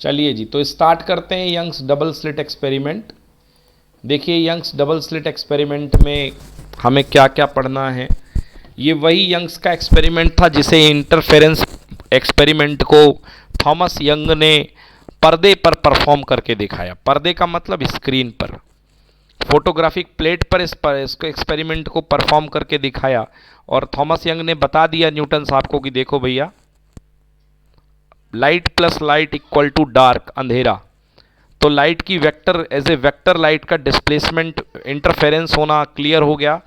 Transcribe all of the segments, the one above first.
चलिए जी, तो स्टार्ट करते हैं यंग्स डबल स्लिट एक्सपेरिमेंट। देखिए यंग्स डबल स्लिट एक्सपेरिमेंट में हमें क्या क्या पढ़ना है। ये वही यंग्स का एक्सपेरिमेंट था जिसे इंटरफेरेंस एक्सपेरिमेंट को थॉमस यंग ने पर्दे पर परफॉर्म करके दिखाया। पर्दे का मतलब स्क्रीन पर, फोटोग्राफिक प्लेट पर इसको एक्सपेरिमेंट को परफॉर्म करके दिखाया। और थॉमस यंग ने बता दिया न्यूटन साहब को कि देखो भैया, light plus light equal to dark, अंधेरा। तो लाइट की vector as a vector light का डिस्प्लेसमेंट इंटरफेरेंस होना क्लियर हो गया।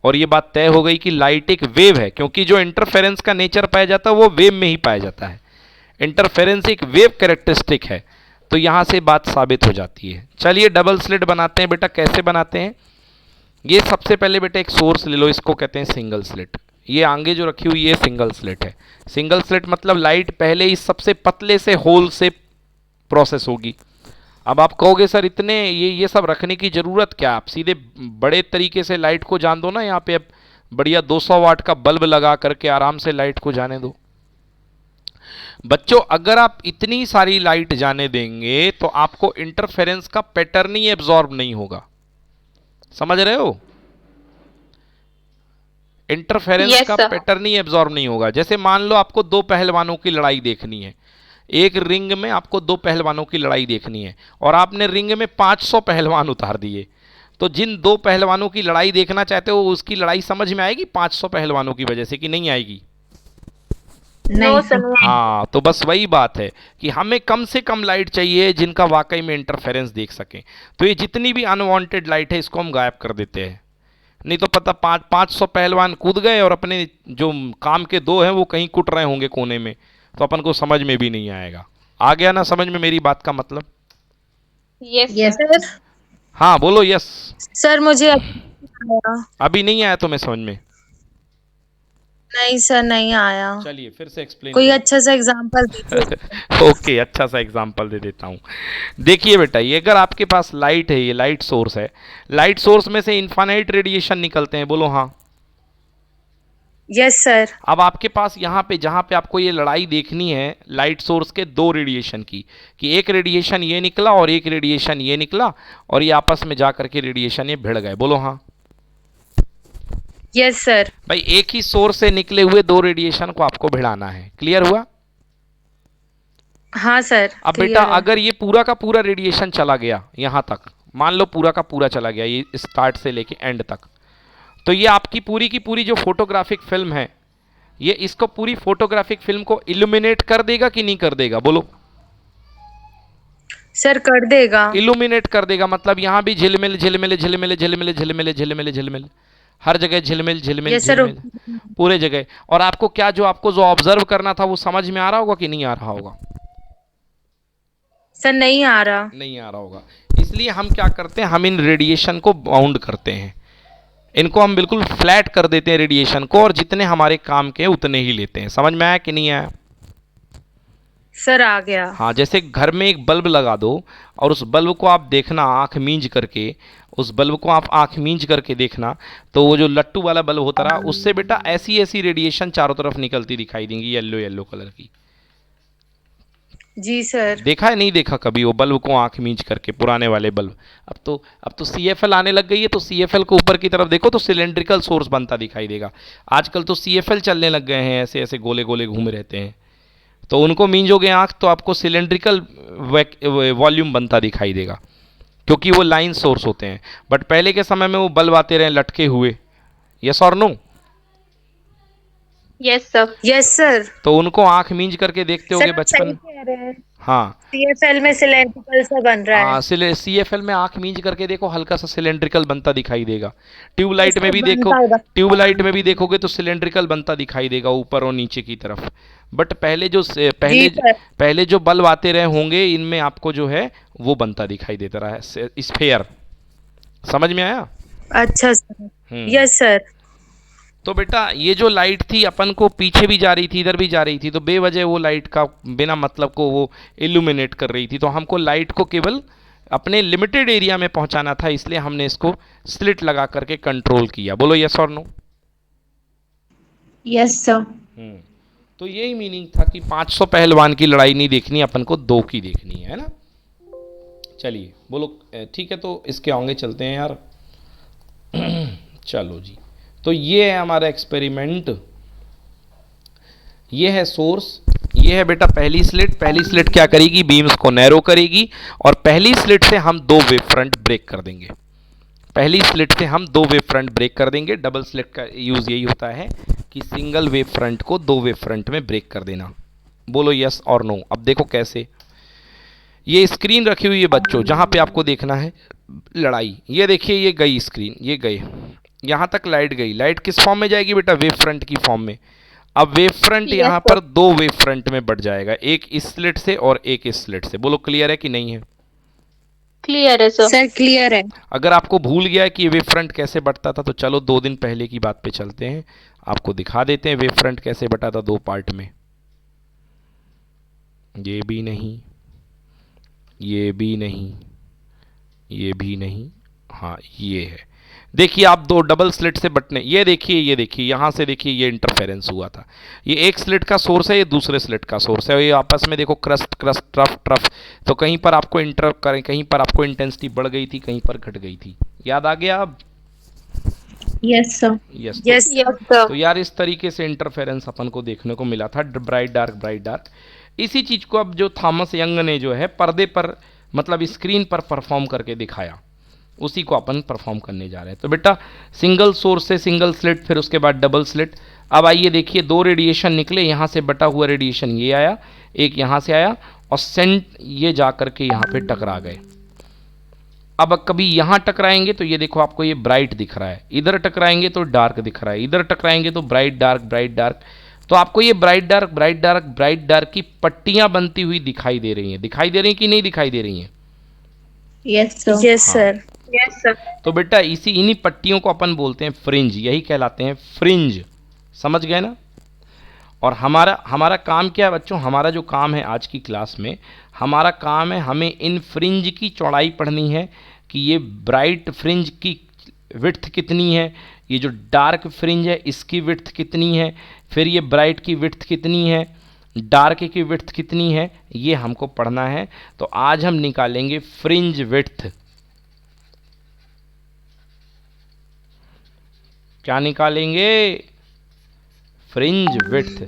और ये बात तय हो गई कि लाइट एक वेव है, क्योंकि जो इंटरफेरेंस का नेचर पाया जाता है वो वेव में ही पाया जाता है। इंटरफेरेंस एक वेव कैरेक्टरिस्टिक है, तो यहां से बात साबित हो जाती है। चलिए डबल स्लिट बनाते हैं बेटा। कैसे बनाते हैं? ये सबसे पहले बेटा एक सोर्स ले लो, इसको कहते हैं सिंगल स्लिट। ये आगे जो रखी हुई है सिंगल स्लिट है। सिंगल स्लिट मतलब लाइट पहले इस सबसे पतले से होल से प्रोसेस होगी। अब आप कहोगे सर इतने ये सब रखने की ज़रूरत क्या? आप सीधे बड़े तरीके से लाइट को जान दो ना। यहाँ पे अब बढ़िया 200 वाट का बल्ब लगा करके आराम से लाइट को जाने दो। बच्चों, अगर आप इतनी सारी लाइट जाने देंगे तो आपको इंटरफेरेंस का पैटर्न ही एब्जॉर्ब नहीं होगा। समझ रहे हो? इंटरफेरेंस का पैटर्न ही एब्जॉर्ब नहीं होगा। जैसे मान लो आपको दो पहलवानों की लड़ाई देखनी है, एक रिंग में आपको दो पहलवानों की लड़ाई देखनी है, और आपने रिंग में 500 पहलवान उतार दिए। तो जिन दो पहलवानों की लड़ाई देखना चाहते हो उसकी लड़ाई समझ में आएगी 500 पहलवानों की वजह से, कि नहीं आएगी? नहीं सर। हाँ, तो बस वही बात है कि हमें कम से कम लाइट चाहिए जिनका वाकई में इंटरफेरेंस देख सकें। तो ये जितनी भी अनवांटेड लाइट है इसको हम गायब कर देते हैं। नहीं तो पता 500 पहलवान कूद गए और अपने जो काम के दो हैं वो कहीं कुट रहे होंगे कोने में, तो अपन को समझ में भी नहीं आएगा। आ गया ना समझ में मेरी बात का मतलब? Yes sir. हाँ बोलो यस। सर मुझे अभी नहीं आया तुम्हें समझ में? नहीं सर, नहीं आया। चलिए फिर से एक्सप्लेन कोई कर। अच्छा सा एग्जांपल दीजिए। ओके, अच्छा सा एग्जांपल दे देता हूँ। देखिए बेटा, ये अगर आपके पास लाइट है, ये लाइट सोर्स है, लाइट सोर्स में से इनफाइनाइट रेडिएशन निकलते हैं, बोलो हाँ। Yes sir. अब आपके पास यहाँ पे जहाँ पे आपको ये लड़ाई देखनी है लाइट सोर्स के दो रेडिएशन की, कि एक रेडिएशन ये निकला और एक रेडिएशन ये निकला, और ये आपस में जा करके रेडिएशन ये भिड़ गए, बोलो हाँ। Yes sir. भाई एक ही सोर्स से निकले हुए दो रेडिएशन को आपको भिड़ाना है। क्लियर हुआ? हाँ सर। अब बेटा अगर ये पूरा का पूरा रेडिएशन चला गया यहाँ तक, मान लो पूरा का पूरा चला गया ये स्टार्ट से लेके एंड तक, तो ये आपकी पूरी की पूरी जो फोटोग्राफिक फिल्म है, ये इसको पूरी फोटोग्राफिक फिल्म को इल्यूमिनेट कर देगा कि नहीं कर देगा? बोलो। सर कर देगा। इल्यूमिनेट कर देगा मतलब यहाँ भी झिलमिल झिलमिल झिलमिल झिलमिल झिलमिल झिलमिल झिलमिल, हर जगह झिलमिल झिलमिल यस सर। झिलमिल, पूरे जगह। और आपको क्या जो ऑब्जर्व करना था वो समझ में आ रहा होगा कि नहीं आ रहा होगा? सर नहीं आ रहा। नहीं आ रहा होगा। इसलिए हम क्या करते हैं, हम इन रेडिएशन को बाउंड करते हैं, इनको हम बिल्कुल फ्लैट कर देते हैं रेडिएशन को, और जितने हमारे काम के उतने ही लेते हैं। समझ में आया कि नहीं आया? सर आ गया। हाँ, जैसे घर में एक बल्ब लगा दो और उस बल्ब को आप देखना आंख मींज करके, उस बल्ब को आप आंख मींज करके देखना, तो वो जो लट्टू वाला बल्ब होता रहा उससे बेटा ऐसी ऐसी रेडिएशन चारों तरफ निकलती दिखाई देंगी, येलो येलो कलर की। जी सर। देखा है नहीं देखा कभी वो बल्ब को आंख मींच करके, पुराने वाले बल्ब? अब तो CFL आने लग गई है, तो CFL को ऊपर की तरफ देखो तो सिलेंड्रिकल सोर्स बनता दिखाई देगा। आजकल तो CFL चलने लग गए हैं, ऐसे ऐसे गोले गोले घूम रहते हैं, तो उनको मींजोगे आंख तो आपको सिलेंड्रिकल वॉल्यूम बनता दिखाई देगा, क्योंकि वो लाइन सोर्स होते हैं। बट पहले के समय में वो बल्ब आते रहे लटके हुए, यस और no? Yes sir. Yes sir. तो उनको आंख मींज करके देखते होगे बचपन। हाँ सीएफएल में सिलेंड्रिकल सा बन रहा है। हाँ, CFL में आंख मींज करके देखो, हल्का सा सिलेंड्रिकल बनता दिखाई देगा। ट्यूबलाइट में भी देखो, ट्यूबलाइट में भी देखोगे तो सिलेंड्रिकल बनता दिखाई देगा ऊपर और नीचे की तरफ। बट पहले जो बल्ब आते रहे होंगे इनमें आपको जो है वो बनता दिखाई देता रहा है, स्फेयर। समझ में आया? अच्छा सर। Yes sir. तो बेटा ये जो लाइट थी अपन को पीछे भी जा रही थी इधर भी जा रही थी, तो बेवजह वो लाइट का बिना मतलब को वो इल्यूमिनेट कर रही थी। तो हमको लाइट को केवल अपने लिमिटेड एरिया में पहुंचाना था, इसलिए हमने इसको स्लिट लगा करके कंट्रोल किया। बोलो यस और नो? Yes sir. तो यही मीनिंग था कि 500 पहलवान की लड़ाई नहीं देखनी, अपन को 2 की देखनी है ना। चलिए बोलो ठीक है, तो इसके आगे चलते हैं यार। चलो जी, तो ये है हमारा एक्सपेरिमेंट, ये है सोर्स, ये है बेटा पहली स्लिट। पहली स्लिट क्या करेगी, बीम्स को नैरो करेगी और पहली स्लिट से हम 2 वेव फ्रंट ब्रेक कर देंगे। पहली स्लिट से हम 2 वेव फ्रंट ब्रेक कर देंगे। डबल स्लिट का यूज यही होता है कि सिंगल वेव फ्रंट को 2 वेव फ्रंट में ब्रेक कर देना। बोलो यस और नो। अब देखो कैसे, ये स्क्रीन रखी हुई है बच्चों, जहां पे आपको देखना है लड़ाई। ये देखिए, ये गई स्क्रीन, ये गई, यहां तक लाइट गई। लाइट किस फॉर्म में जाएगी बेटा, वेव फ्रंट की फॉर्म में। अब वेव फ्रंट यहां पर 2 वेव फ्रंट में बढ़ जाएगा, एक इस स्लिट से और एक इस स्लिट से। बोलो क्लियर है कि नहीं है? क्लियर है सर। सर क्लियर है। अगर आपको भूल गया है कि ये वेव फ्रंट कैसे बढ़ता था, तो चलो 2 दिन पहले की बात पे चलते हैं, आपको दिखा देते हैं वेव फ्रंट कैसे बटा था 2 पार्ट में। ये भी नहीं, ये भी नहीं, ये भी नहीं, हाँ ये है। देखिए आप 2 डबल स्लिट से बटने, ये देखिए यहां से देखिए, ये इंटरफेरेंस हुआ था। ये एक स्लिट का सोर्स है, ये दूसरे स्लिट का सोर्स है, और ये आपस में देखो क्रस्ट क्रस्ट ट्रफ ट्रफ। तो कहीं पर आपको इंटर करें, कहीं पर आपको इंटेंसिटी बढ़ गई थी, कहीं पर घट गई थी। याद आ गया अब? Yes sir. यस यस तो यार इस तरीके से इंटरफेरेंस अपन को देखने को मिला था, ब्राइट डार्क। इसी चीज को अब जो थॉमस यंग ने जो है पर्दे पर, मतलब स्क्रीन पर परफॉर्म करके दिखाया, उसी को अपन परफॉर्म करने जा रहे हैं। तो बेटा सिंगल सोर्स से सिंगल स्लिट, फिर उसके बाद डबल स्लिट। अब आइए देखिए, 2 रेडिएशन निकले, यहाँ से बटा हुआ रेडिएशन ये आया, एक यहाँ से आया, और सेंट ये जा करके यहाँ पे टकरा गए। अब कभी यहाँ टकराएंगे तो ये देखो आपको ये ब्राइट दिख रहा है, इधर टकराएंगे तो डार्क दिख रहा है, इधर टकराएंगे तो ब्राइट डार्क। तो आपको ये ब्राइट डार्क की पट्टियां बनती हुई दिखाई दे रही हैं कि नहीं दिखाई दे रही हैं? Yes sir. Yes sir. Yes sir. तो बेटा इन्हीं पट्टियों को अपन बोलते हैं फ्रिंज, यही कहलाते हैं फ्रिंज। समझ गए ना? और हमारा काम क्या है बच्चों, हमारा जो काम है आज की क्लास में, हमारा काम है हमें इन फ्रिंज की चौड़ाई पढ़नी है कि ये ब्राइट फ्रिंज की विड्थ कितनी है, ये जो डार्क फ्रिंज है इसकी विड्थ कितनी है, फिर ये ब्राइट की विड्थ कितनी है, डार्क की विड्थ कितनी है, ये हमको पढ़ना है। तो आज हम निकालेंगे फ्रिंज विड्थ। क्या निकालेंगे? फ्रिंज विड्थ,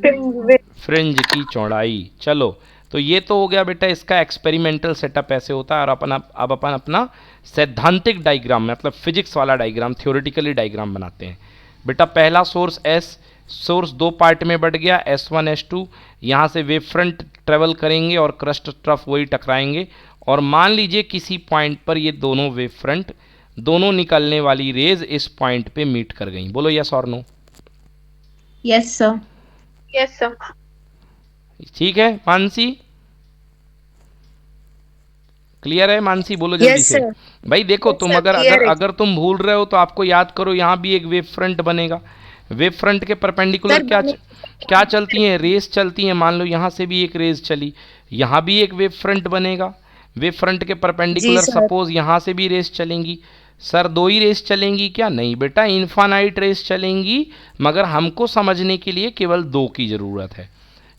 फ्रिंज की चौड़ाई। चलो तो ये तो हो गया बेटा इसका एक्सपेरिमेंटल सेटअप ऐसे होता है। और अब अपन अपना सैद्धांतिक डायग्राम, मतलब फिजिक्स वाला डायग्राम, थ्योरेटिकली डायग्राम बनाते हैं। बेटा पहला सोर्स S, सोर्स 2 पार्ट में बढ़ गया, S1 S2। यहाँ से वेव फ्रंट ट्रेवल करेंगे और क्रस्ट ट्रफ वही टकराएंगे। और मान लीजिए किसी पॉइंट पर ये दोनों वेव फ्रंट, दोनों निकलने वाली रेज इस पॉइंट पे मीट कर गई। बोलो यस और no. Yes sir. Yes sir. ठीक है मानसी, क्लियर है मानसी? बोलो जल्दी से भाई। देखो तुम अगर तुम भूल रहे हो तो आपको याद करो, यहाँ भी एक वेव फ्रंट बनेगा। वेव फ्रंट के परपेंडिकुलर क्या चलती हैं, रेस चलती हैं। मान लो यहाँ से भी एक रेस चली, यहाँ भी एक वेव फ्रंट बनेगा। वेव फ्रंट के परपेंडिकुलर सपोज यहाँ से भी रेस चलेंगी। सर 2 ही रेस चलेंगी क्या? नहीं बेटा, इन्फानाइट रेस चलेंगी, मगर हमको समझने के लिए केवल 2 की ज़रूरत है,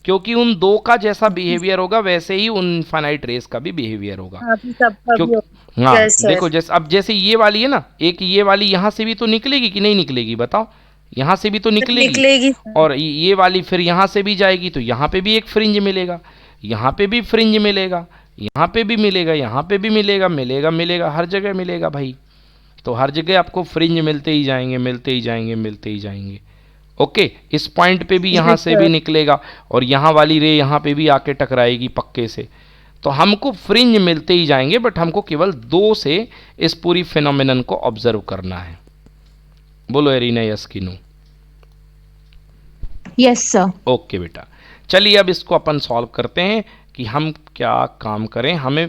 क्योंकि उन 2 का जैसा बिहेवियर होगा वैसे ही उन इन्फानाइट रेस का भी बिहेवियर होगा। हाँ देखो, जैसे ये वाली है ना, एक ये वाली यहाँ से भी तो निकलेगी कि नहीं निकलेगी? बताओ, यहाँ से भी तो निकलेगी। और ये वाली फिर यहाँ से भी जाएगी, तो यहाँ पे भी एक फ्रिंज मिलेगा, यहाँ पे भी फ्रिंज मिलेगा, यहाँ पे भी मिलेगा, यहाँ पे भी मिलेगा, हर जगह मिलेगा भाई। तो हर जगह आपको फ्रिंज मिलते ही जाएंगे। ओके, इस पॉइंट पे भी यहाँ से भी निकलेगा, और यहाँ वाली रे यहाँ पे भी आके टकराएगी पक्के से। तो हमको फ्रिंज मिलते ही जाएंगे, बट हमको केवल 2 से इस पूरी फिनोमिनन को ऑब्जर्व करना है। बोलो एरीना यस की नो? Yes sir. ओके बेटा, चलिए अब इसको अपन सॉल्व करते हैं कि हम क्या काम करें, हमें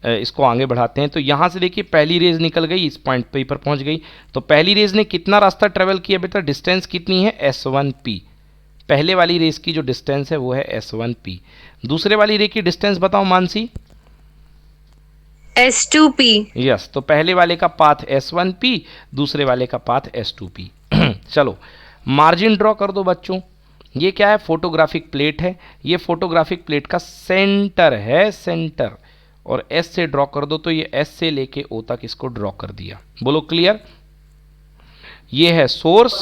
इसको आगे बढ़ाते हैं। तो यहाँ से देखिए पहली रेज निकल गई, इस पॉइंट पे पर पहुँच गई। तो पहली रेज ने कितना रास्ता ट्रेवल किया बेटा? डिस्टेंस कितनी है? S1P। पहले वाली रेस की जो डिस्टेंस है वो है S1P। दूसरे वाली रे की डिस्टेंस बताओ मानसी? S2P। यस, तो पहले वाले का पाथ S1P, दूसरे वाले का पाथ S2P। चलो मार्जिन ड्रॉ कर दो बच्चों। ये क्या है? फोटोग्राफिक प्लेट है। ये फोटोग्राफिक प्लेट का सेंटर है, सेंटर। और एस से ड्रॉ कर दो, तो ये एस से लेके ओ तक इसको ड्रॉ कर दिया। बोलो क्लियर? ये है सोर्स,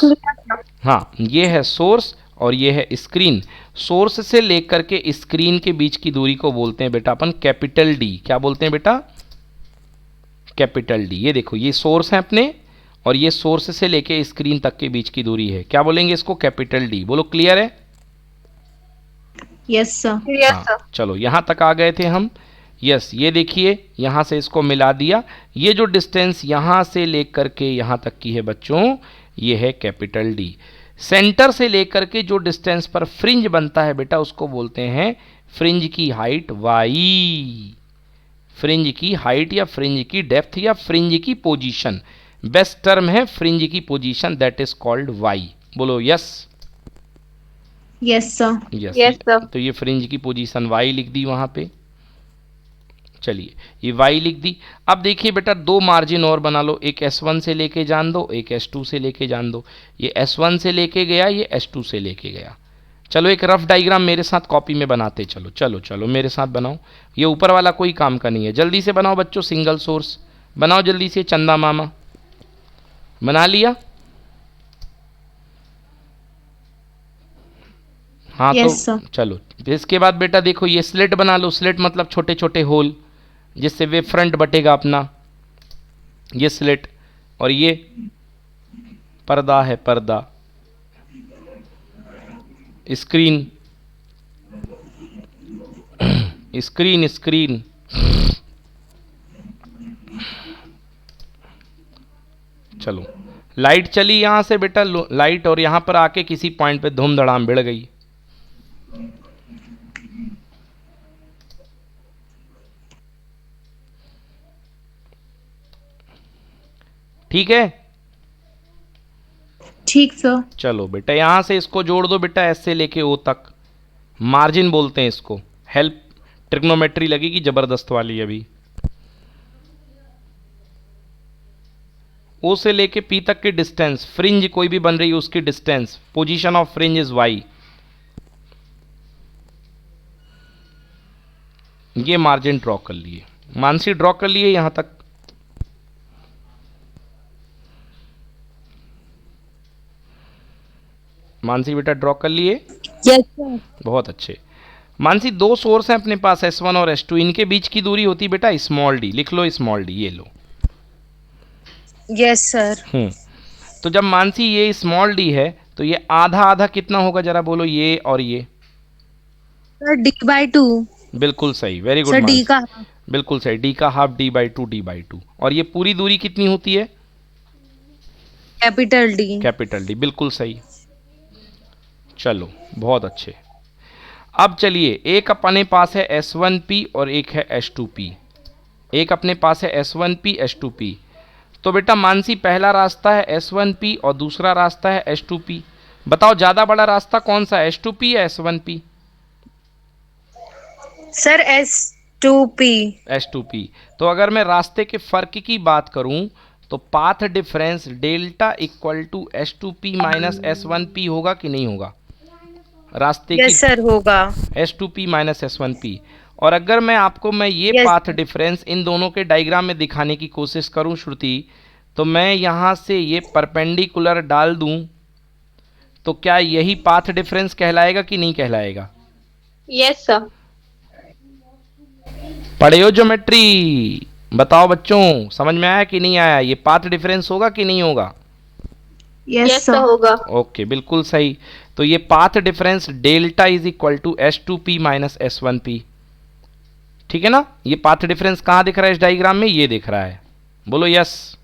हाँ ये है सोर्स और ये है स्क्रीन। सोर्स से लेकर के स्क्रीन के बीच की दूरी को बोलते हैं बेटा अपन कैपिटल डी। क्या बोलते हैं बेटा? Capital D. ये देखो, ये सोर्स है अपने, और ये सोर्स से लेके स्क्रीन तक के बीच की दूरी है। क्या बोलेंगे इसको? Capital D. बोलो क्लियर है? Yes sir. हाँ, चलो यहां तक आ गए थे हम। यस, ये देखिए यहां से इसको मिला दिया। ये जो डिस्टेंस यहां से लेकर के यहां तक की है बच्चों, ये है कैपिटल डी। सेंटर से लेकर के जो डिस्टेंस पर फ्रिंज बनता है बेटा, उसको बोलते हैं फ्रिंज की हाइट वाई। फ्रिंज की हाइट या फ्रिंज की डेप्थ या फ्रिंज की पोजीशन, बेस्ट टर्म है फ्रिंज की position, that is called Y. बोलो yes. Yes sir. Yes sir. तो ये फ्रिंज की पोजीशन वाई लिख दी वहां पे। चलिए ये y लिख दी। अब देखिए बेटा, दो मार्जिन और बना लो, एक S1 से लेके जान दो, एक S2 से लेके जान दो। ये S1 से लेके गया, ये S2 से लेके गया। चलो एक रफ डायग्राम मेरे साथ कॉपी में बनाते चलो। चलो चलो मेरे साथ बनाओ। ये ऊपर वाला कोई काम का नहीं है, जल्दी से बनाओ बच्चों। सिंगल सोर्स बनाओ जल्दी से। चंदा मामा बना लिया? हाँ Yes, तो sir. चलो इसके बाद बेटा देखो, ये स्लिट बना लो। स्लिट मतलब छोटे छोटे होल, जिससे वेव फ्रंट बटेगा अपना, ये स्लिट। और ये पर्दा है, पर्दा, स्क्रीन, स्क्रीन, स्क्रीन। चलो लाइट चली यहां से बेटा, लाइट, और यहां पर आके किसी पॉइंट पे धूम धड़ाम भिड़ गई। ठीक है? ठीक सर। चलो बेटा यहां से इसको जोड़ दो बेटा, एस से लेके ओ तक। मार्जिन बोलते हैं इसको। हेल्प ट्रिग्नोमेट्री लगेगी जबरदस्त वाली अभी। ओ से लेके पी तक की डिस्टेंस, फ्रिंज कोई भी बन रही है उसकी distance, position of fringe is Y. ये मार्जिन ड्रॉ कर लिए, मानसी ड्रॉ कर लिए यहां तक। मानसी बेटा ड्रॉ कर लिए? Yes sir. बहुत अच्छे। मानसी दो सोर्स हैं अपने पास, S1 और S2, इनके बीच की दूरी होती है बेटा स्मॉल डी। लिख लो स्मॉल डी, ये लो। Yes sir. तो जब मानसी ये स्मॉल डी है, तो ये आधा आधा कितना होगा जरा बोलो, ये और ये? Sir D/2। बिल्कुल सही, very good sir Mansi. D का। बिल्कुल सही, डी का हाफ D/2, D/2। और ये पूरी दूरी कितनी होती है? Capital D। कैपिटल डी, बिल्कुल सही। चलो बहुत अच्छे। अब चलिए, एक अपने पास है S1P और एक है S2P। एक अपने पास है S1P, S2P। तो बेटा मानसी पहला रास्ता है S1P और दूसरा रास्ता है S2P। बताओ ज़्यादा बड़ा रास्ता कौन सा है, S2P या S1P? Sir S2P। S2P। तो अगर मैं रास्ते के फ़र्क की बात करूं, तो path difference delta equal to S2P minus S1P होगा कि नहीं होगा? रास्ते की यस सर होगा। S2P minus S1P। और अगर मैं आपको ये Yes. पाथ डिफरेंस इन दोनों के डायग्राम में दिखाने की कोशिश करूं श्रुति, तो मैं यहाँ से ये परपेंडिकुलर डाल दूं, तो क्या यही पाथ डिफरेंस कहलाएगा कि नहीं कहलाएगा? Yes sir. पढ़े हो ज्योमेट्री? बताओ बच्चों, समझ में आया कि नहीं आया? ये पाथ डिफरेंस होगा कि नहीं होगा? यस सर होगा। ओके, बिल्कुल सही। तो ये path difference delta is equal to S2P minus S1P। ठीक है ना? ये पाथ डिफरेंस कहाँ दिख रहा है इस डायग्राम में? ये दिख रहा है। बोलो यस।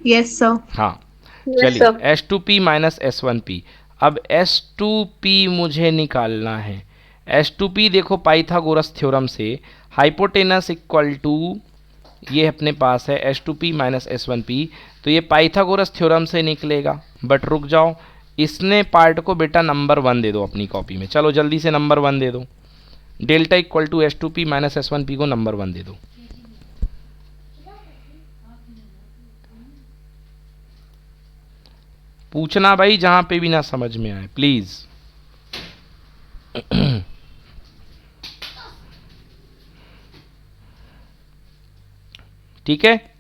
Yes sir. हाँ चलिए, S2P माइनस S1P। अब S2P मुझे निकालना है। S2P देखो पाइथागोरस थ्योरम से हाइपोटेनस इक्वल टू, ये अपने पास है S2P माइनस S1P। तो ये पाइथागोरस थ्योरम से निकलेगा। बट रुक जाओ, इसने पार्ट को बेटा नंबर 1 दे दो अपनी कॉपी में। चलो जल्दी से नंबर 1 दे दो। Delta equal to S2P minus S1P को नंबर 1 दे दो। पूछना भाई जहां पे भी ना समझ में आए प्लीज। ठीक है।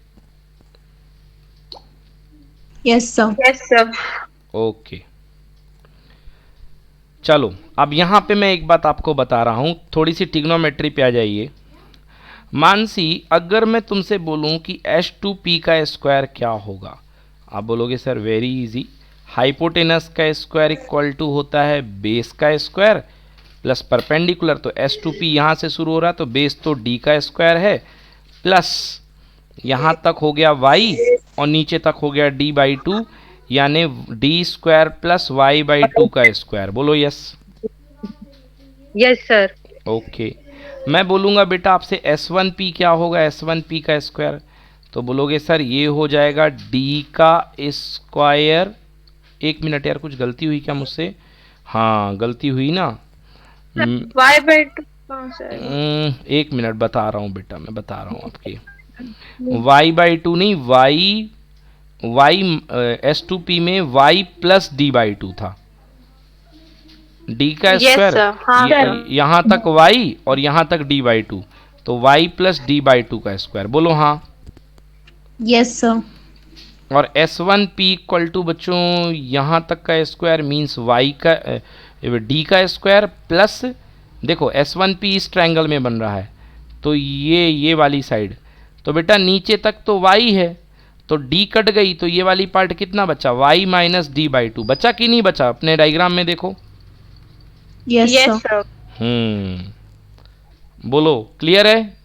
Yes sir. Yes sir. Okay चलो, अब यहां पे मैं एक बात आपको बता रहा हूं, थोड़ी सी ट्रिग्नोमेट्री पे आ जाइए। मानसी, अगर मैं तुमसे बोलूं कि H2P का स्क्वायर क्या होगा, आप बोलोगे सर वेरी इजी, हाइपोटेनस का स्क्वायर इक्वल टू होता है बेस का स्क्वायर प्लस परपेंडिकुलर, तो H2P यहाँ से शुरू हो रहा है तो बेस तो D का स्क्वायर है, प्लस यहाँ तक हो गया y और नीचे तक हो गया D/2, यानी D स्क्वायर प्लस y/2 का स्क्वायर। बोलो यस। Yes sir. ओके, मैं बोलूँगा बेटा आपसे S1P क्या होगा, S1P का स्क्वायर, तो बोलोगे सर ये हो जाएगा D का स्क्वायर। एक मिनट यार, कुछ गलती हुई क्या मुझसे? हाँ गलती हुई ना। y/2 एक मिनट बता रहा हूँ बेटा, मैं बता रहा हूँ आपके, y/2 नहीं, S2P में y प्लस D/2 था, D का Yes, स्क्वायर sir. हाँ, sir. यहाँ तक y और यहाँ तक D/2, तो y प्लस D/2 का स्क्वायर। बोलो हाँ। Yes sir. और S1P इक्वल टू बच्चों यहाँ तक का स्क्वायर मीन्स y का D का स्क्वायर प्लस, देखो S1P इस ट्रायंगल में बन रहा है तो ये वाली साइड, तो बेटा नीचे तक तो y है तो D कट गई, तो ये वाली पार्ट कितना बचा, y माइनस D/2। बचा कि नहीं बचा, अपने डायग्राम में देखो। Yes Yes, sir. sir. बोलो क्लियर है?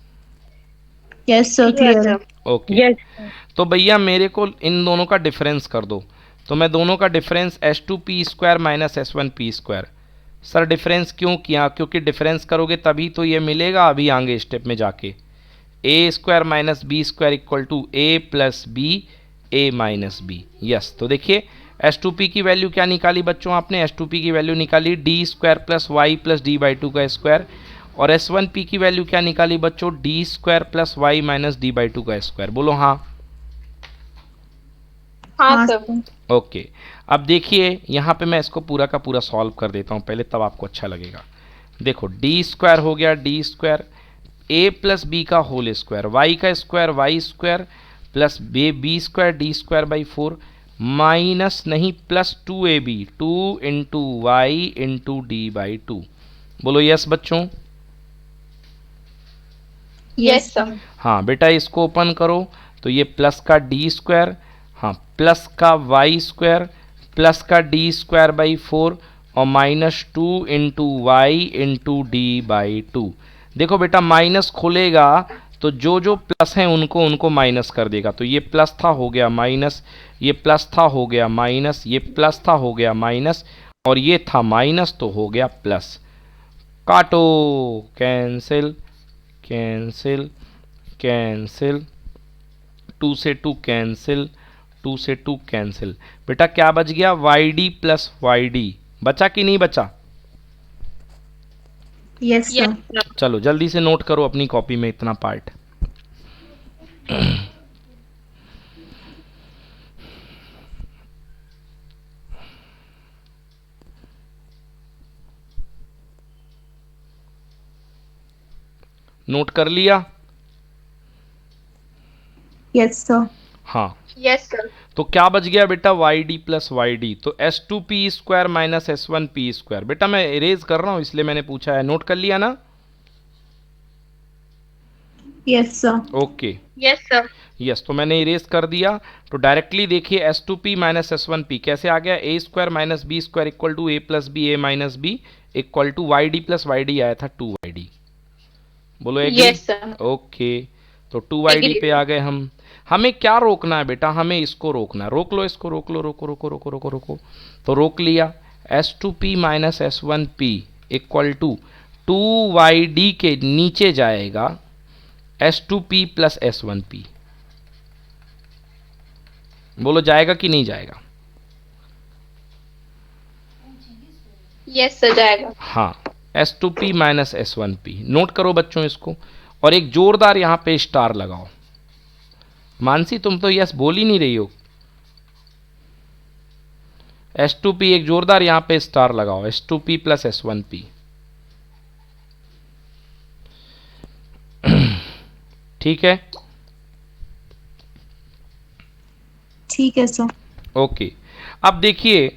यस सर, Yes, क्लियर है। sir. Okay Yes. तो भैया मेरे को इन दोनों का डिफरेंस कर दो, तो मैं दोनों का difference H2P square minus S1P square. Sir difference क्यों किया, क्योंकि डिफरेंस करोगे तभी तो ये मिलेगा अभी आगे स्टेप में जाके, A square minus B square equal to A plus B A minus B. Yes, तो देखिए H2P की वैल्यू क्या निकाली बच्चों आपने, H2P की वैल्यू निकाली D square plus Y plus D/2 का स्क्वायर, और S1P की वैल्यू क्या निकाली बच्चों, D square plus Y minus D/2 का स्क्वायर। बोलो हाँ। हाँ सर। ओके अब देखिए यहाँ पे मैं इसको पूरा का पूरा सॉल्व कर देता हूँ पहले, तब आपको अच्छा लगेगा। देखो डी स्क्वायर हो गया D square, A plus B का होल स्क्वायर, वाई का square Y square plus B square D square by 4 minus नहीं plus 2ab 2 into Y into D/2। बोलो यस बच्चों। Yes sir. हाँ बेटा इसको ओपन करो तो ये प्लस का डी स्क्वायर, हाँ प्लस का वाई स्क्वायर प्लस का डी स्क्वायर बाई 4 और minus 2 into Y into D/2। देखो बेटा माइनस खुलेगा तो जो जो प्लस हैं उनको उनको माइनस कर देगा, तो ये प्लस था हो गया माइनस, ये प्लस था हो गया माइनस, ये प्लस था हो गया माइनस, और ये था माइनस तो हो गया प्लस। काटो, कैंसिल कैंसिल कैंसिल, 2 से 2 कैंसिल, 2 से 2 कैंसिल। बेटा क्या बच गया, YD प्लस YD। बचा कि नहीं बचा? Yes sir. चलो जल्दी से नोट करो अपनी कॉपी में इतना पार्ट। नोट कर लिया? Yes sir. हाँ यस सर। तो क्या बच गया बेटा, YD प्लस YD, तो S2P square minus S1P square. बेटा मैं इरेज कर रहा हूं इसलिए मैंने पूछा है, नोट कर लिया ना? Yes sir. Okay yes sir. Yes, तो मैंने इरेज कर दिया। तो डायरेक्टली देखिए S2P माइनस S1P कैसे आ गया, A square minus B square equal to A plus B A minus B equal to YD plus YD आया था 2YD। बोलो एग्री? Yes sir. ओके तो 2YD पे आ गए हम। हमें क्या रोकना है बेटा, हमें इसको रोकना है, रोक लो इसको, रोक लो, रोको रोको रोको रोको रोको, तो रोक लिया। S2P minus S1P equal to 2YD के नीचे जाएगा S2P प्लस S1P। बोलो जाएगा कि नहीं जाएगा? यस सर जाएगा। हाँ S2P माइनस S1P, नोट करो बच्चों इसको, और एक जोरदार यहां पे स्टार लगाओ। मानसी तुम तो यस बोल ही नहीं रही हो। S2P एक जोरदार यहाँ पे स्टार लगाओ, S2P प्लस S1P। ठीक है, ठीक है सर। ओके। अब देखिए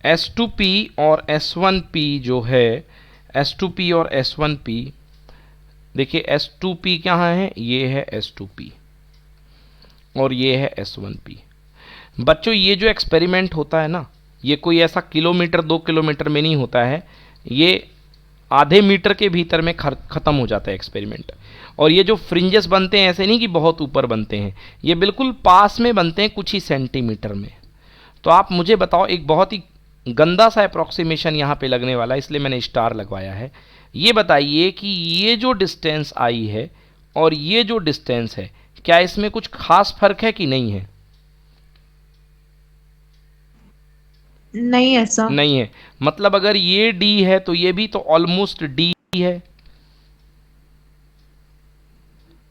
S2P और S1P जो है, S2P और S1P, देखिए S2P कहाँ है, ये है S2P और ये है S1P। बच्चों ये जो एक्सपेरिमेंट होता है ना, ये कोई ऐसा किलोमीटर 2 किलोमीटर में नहीं होता है, ये आधे मीटर के भीतर में ख़त्म हो जाता है एक्सपेरिमेंट। और ये जो फ्रिंजेस बनते हैं ऐसे नहीं कि बहुत ऊपर बनते हैं, ये बिल्कुल पास में बनते हैं, कुछ ही सेंटीमीटर में। तो आप मुझे बताओ, एक बहुत ही गंदा सा अप्रॉक्सीमेशन यहाँ पे लगने वाला है, इसलिए मैंने स्टार लगवाया है। ये बताइए कि ये जो डिस्टेंस आई है और ये जो डिस्टेंस है, क्या इसमें कुछ खास फर्क है कि नहीं है? नहीं है सर। नहीं है। मतलब अगर ये d है तो ये भी तो ऑलमोस्ट d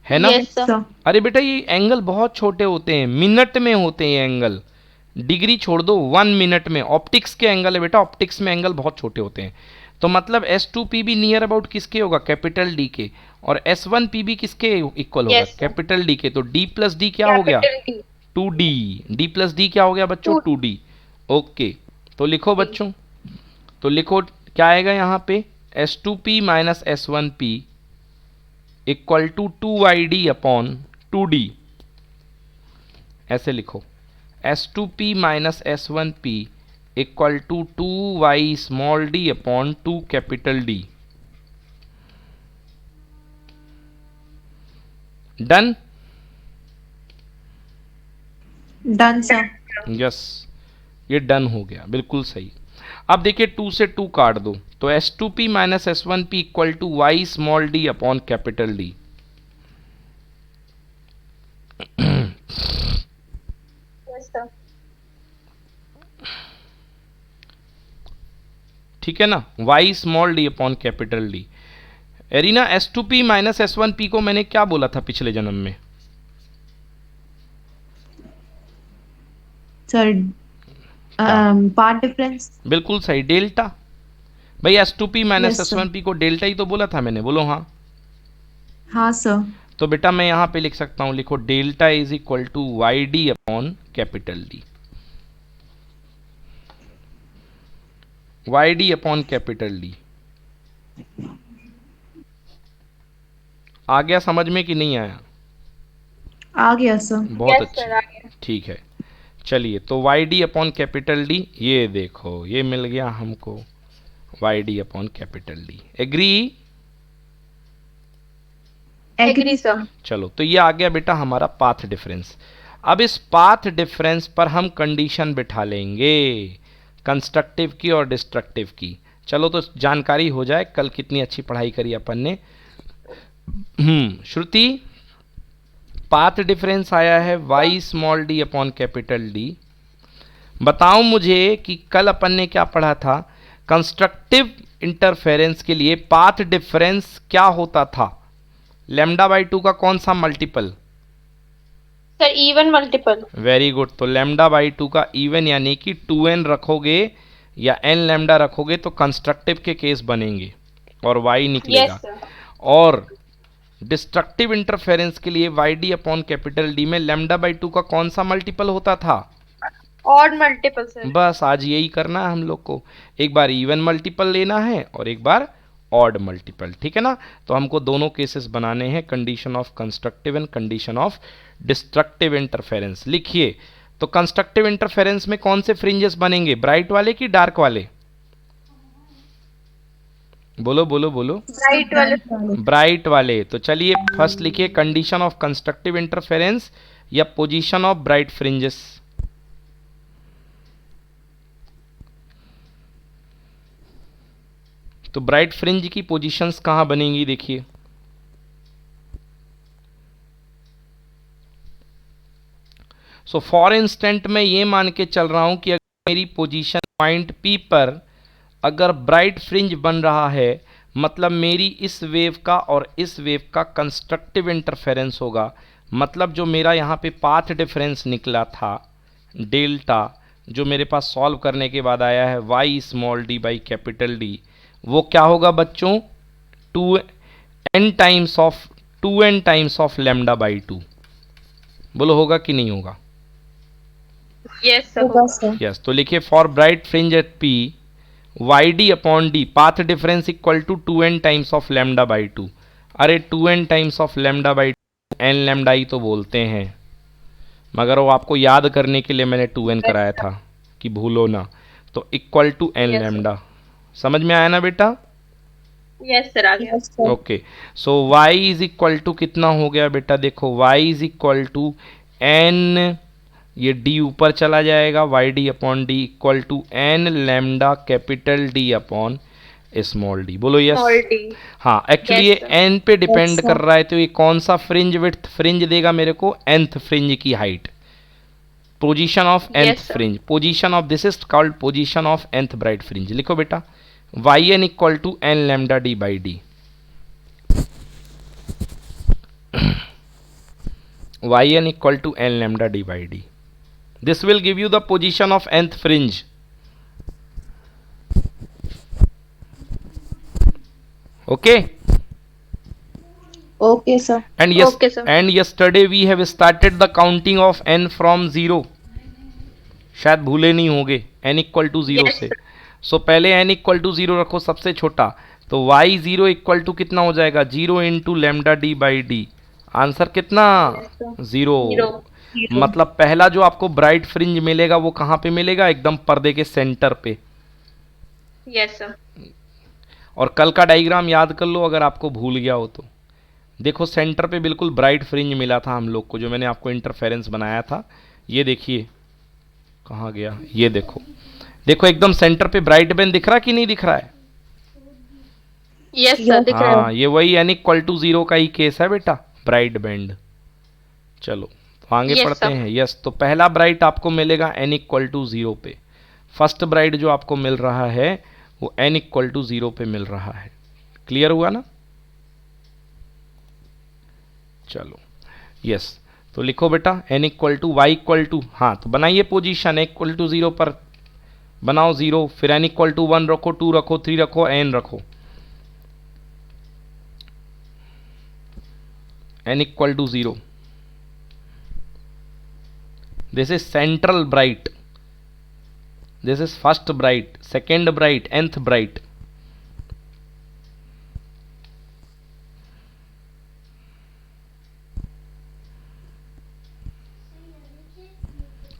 है ना? Yes sir. अरे बेटा ये एंगल बहुत छोटे होते हैं, मिनट में होते हैं एंगल, डिग्री छोड़ दो, 1 मिनट में। ऑप्टिक्स के एंगल है बेटा, ऑप्टिक्स में एंगल बहुत छोटे होते हैं। तो मतलब S2P भी नियर अबाउट किसके होगा, कैपिटल D के, और S1P भी किसके इक्वल होगा, Yes, sir. कैपिटल D के। तो D प्लस डी क्या हो गया, capital D. 2D। D plus D क्या हो गया बच्चों, 2D। 2D। ओके, तो लिखो बच्चों, तो लिखो क्या आएगा यहाँ पे, S2P minus S1P equal to 2YD upon 2D। ऐसे लिखो, S2P minus S1P equal to 2Y small d upon 2 capital D। Done? Done sir. Yes, ये डन हो गया, बिल्कुल सही। अब देखिए 2 से 2 काट दो, तो S2P minus S1P equal to Y small d upon capital D। Yes sir. ठीक है ना, Y small d upon capital D। Arina S2P minus S1P को मैंने क्या बोला था पिछले जन्म में? Sir part difference. बिल्कुल सही, डेल्टा। भाई S2P minus Yes, sir. S1P को डेल्टा ही तो बोला था मैंने, बोलो हाँ। हाँ सर। तो बेटा मैं यहाँ पे लिख सकता हूँ, लिखो delta is equal to YD upon capital D। YD upon capital D। आ गया समझ में कि नहीं आया? आ गया सर। बहुत यस अच्छा, सर, आ गया। ठीक है। चलिए, तो YD अपॉन कैपिटल D, ये देखो ये मिल गया हमको, YD upon capital D। Agree? Agree sir. चलो, तो ये आ गया बेटा हमारा पाथ डिफरेंस। अब इस पाथ डिफरेंस पर हम कंडीशन बिठा लेंगे, कंस्ट्रक्टिव की और डिस्ट्रक्टिव की। चलो तो जानकारी हो जाए, कल कितनी अच्छी पढ़ाई करी अपन ने। श्रुति, पाथ डिफरेंस आया है Y small d upon capital D। बताओ मुझे कि कल अपन ने क्या पढ़ा था, कंस्ट्रक्टिव इंटरफेरेंस के लिए पाथ डिफरेंस क्या होता था? λ/2 का कौन सा multiple? Sir even multiple. Very good. तो λ/2 का इवन यानी कि 2n रखोगे या n लैम्डा रखोगे तो कंस्ट्रक्टिव के केस बनेंगे और y निकलेगा। Yes sir. और डिस्ट्रक्टिव इंटरफेरेंस के लिए YD अपॉन कैपिटल D में λ/2 का कौन सा मल्टीपल होता था? Odd multiple sir. बस आज यही करना है हम लोग को, एक बार इवन मल्टीपल लेना है और एक बार ऑड मल्टीपल, ठीक है ना। तो हमको दोनों केसेस बनाने हैं, condition of constructive and condition of destructive interference. लिखिए, तो कंस्ट्रक्टिव इंटरफेरेंस में कौन से फ्रिंजेस बनेंगे, ब्राइट वाले कि डार्क वाले? बोलो बोलो बोलो। ब्राइट वाले। ब्राइट वाले। तो चलिए फर्स्ट लिखिए, कंडीशन ऑफ कंस्ट्रक्टिव इंटरफेरेंस या पोजीशन ऑफ ब्राइट फ्रिंजेस। तो ब्राइट फ्रिंज की पोजीशंस कहां बनेंगी, देखिए। सो फॉर इंस्टेंट मैं ये मान के चल रहा हूं कि अगर मेरी पोजीशन पॉइंट P पर अगर ब्राइट फ्रिंज बन रहा है, मतलब मेरी इस वेव का और इस वेव का कंस्ट्रक्टिव इंटरफेरेंस होगा, मतलब जो मेरा यहाँ पे पाथ डिफरेंस निकला था डेल्टा, जो मेरे पास सॉल्व करने के बाद आया है Y small D by capital D, वो क्या होगा बच्चों, 2n times of lambda by 2। बोलो होगा कि नहीं होगा? यस सर होगा सर। यस, तो लिखिए for bright fringe at P Y D upon D path difference equal to 2n times of lambda by 2। अरे 2n times of lambda by N lambda ही तो बोलते हैं, मगर वो आपको याद करने के लिए मैंने 2n कराया था कि भूलो ना। तो equal to N Yes, lambda, समझ में आया ना बेटा? यस सर आ गया। Yes sir. Okay, so y is equal to कितना हो गया बेटा, देखो y is equal to n, ये d ऊपर चला जाएगा, Y D upon D equal to N lambda capital D upon small D. बोलो यस। Small d। हाँ, एक्चुअली Yes, ये n पे डिपेंड Yes, sir. कर रहा है, तो ये कौन सा फ्रिंज विड्थ फ्रिंज देगा मेरे को, nth फ्रिंज की height, position of nth Yes, sir. Fringe, position of this is called position of nth bright fringe. लिखो बेटा y n equal to N lambda d by d, y n equal to N lambda d by d, this will give you the position of nth fringe. Okay, okay sir. Okay, sir. and yesterday we have started the counting of n from 0, शायद भूले नहीं होंगे, n equal to 0 Yes, से। sir. सो पहले n equal to 0 रखो सबसे छोटा, तो y 0 इक्वल टू कितना हो जाएगा, 0 into lambda d by D. Answer कितना, Zero. 0। मतलब पहला जो आपको ब्राइट फ्रिंज मिलेगा वो कहाँ पे मिलेगा, एकदम पर्दे के सेंटर पे। Yes sir. और कल का डायग्राम याद कर लो अगर आपको भूल गया हो तो। देखो सेंटर पे बिल्कुल ब्राइट फ्रिंज मिला था हम लोग को, जो मैंने आपको इंटरफेरेंस बनाया था। ये देखिए कहाँ गया, ये देखो, देखो एकदम सेंटर पे ब्राइट बैंड दिख रहा कि नहीं दिख रहा है? यस सर दिख रहा है। हाँ, ये वही n इक्वल टू 0 का ही केस है बेटा, ब्राइट बैंड। चलो तो आगे Yes, पढ़ते sir. हैं। यस, तो पहला ब्राइट आपको मिलेगा n इक्वल टू 0 पे, फर्स्ट ब्राइट जो आपको मिल रहा है वो n इक्वल टू 0 पे मिल रहा है। क्लियर हुआ ना? चलो यस, तो लिखो बेटा n equal to y equal to, हाँ तो बनाइए पोजीशन n इक्वल टू 0 पर, बनाओ 0, फिर n इक्वल टू 1 रखो, 2 रखो, 3 रखो, n रखो, n equal to 0। This is central bright, this is first bright, second bright, nth bright.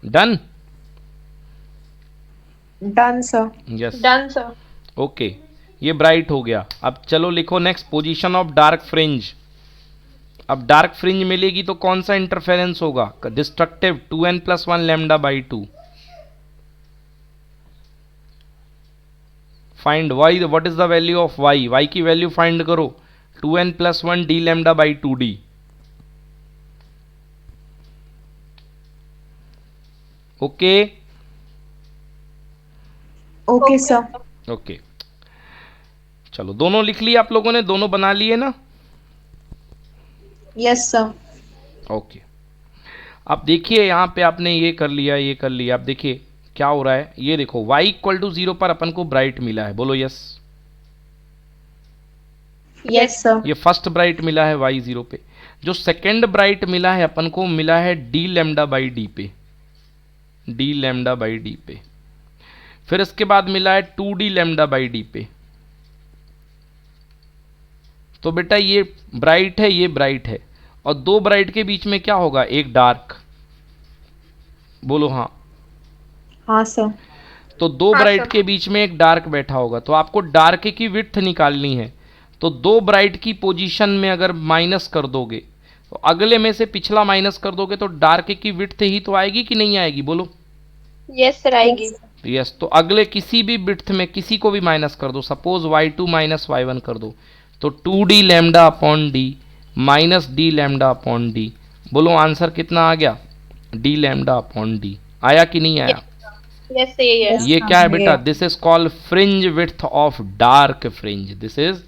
Done? Done sir. Yes, done sir. Okay, ये ब्राइट हो गया। अब चलो लिखो next, position of dark fringe. अब डार्क फ्रिंज मिलेगी तो कौन सा इंटरफेरेंस होगा, destructive, 2n plus 1 lambda by 2। Find y, what is the value of y, y की वैल्यू फाइंड करो, 2n plus 1 D lambda by 2d। Okay okay sir. Okay, चलो दोनों लिख लिए आप लोगों ने, दोनों बना लिए ना? Yes sir. ओके, अब देखिए यहाँ पे आपने ये कर लिया, ये कर लिया। अब देखिए क्या हो रहा है, ये देखो y इक्वल टू 0 पर अपन को ब्राइट मिला है, बोलो यस। Yes sir. ये फर्स्ट ब्राइट मिला है y 0 पे। जो सेकेंड ब्राइट मिला है अपन को, मिला है d लैम्डा बाई डी पे, d लैम्डा बाई डी पे। फिर इसके बाद मिला है 2d लैम्डा बाई डी पे। तो बेटा ये ब्राइट है, ये ब्राइट है, और दो ब्राइट के बीच में क्या होगा, एक डार्क। बोलो हाँ। हाँ सर। तो दो हाँ, ब्राइट सर। के बीच में एक डार्क बैठा होगा, तो आपको डार्क की विड्थ निकालनी है। तो दो ब्राइट की पोजीशन में अगर माइनस कर दोगे, तो अगले में से पिछला माइनस कर दोगे, तो डार्क की विड्थ ही तो आएगी कि नहीं आएगी, बोलो यस सर आएगी। यस। तो अगले किसी भी विड्थ में किसी को भी माइनस कर दो, सपोज y2 माइनस y1 कर दो, तो 2d lambda upon D minus D lambda upon D. बोलो आंसर कितना आ गया, d लैम्डा अपॉन डी। आया कि नहीं आया? यस सर ये है। ये क्या है बेटा, this is called fringe width of dark fringe, this is